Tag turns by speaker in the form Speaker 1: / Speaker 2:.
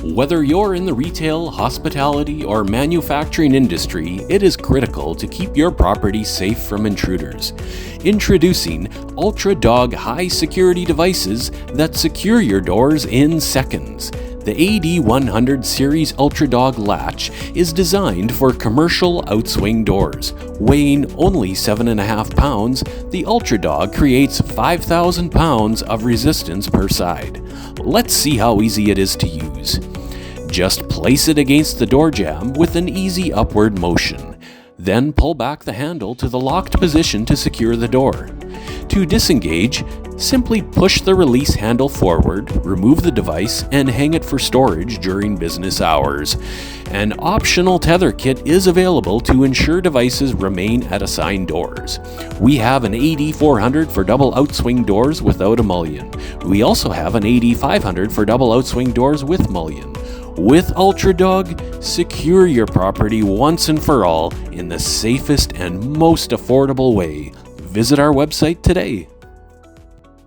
Speaker 1: Whether you're in the retail, hospitality, or manufacturing industry, it is critical to keep your property safe from intruders. Introducing Ultra Dog high security devices that secure your doors in seconds. The AD100 series Ultra Dog latch is designed for commercial outswing doors. Weighing only 7.5 pounds, the Ultra Dog creates 5,000 pounds of resistance per side. Let's see how easy it is to use. Just place it against the door jamb with an easy upward motion. Then pull back the handle to the locked position to secure the door. To disengage, simply push the release handle forward, remove the device, and hang it for storage during business hours. An optional tether kit is available to ensure devices remain at assigned doors. We have an AD400 for double outswing doors without a mullion. We also have an AD500 for double outswing doors with mullion. With Ultra Dog, secure your property once and for all in the safest and most affordable way. Visit our website today.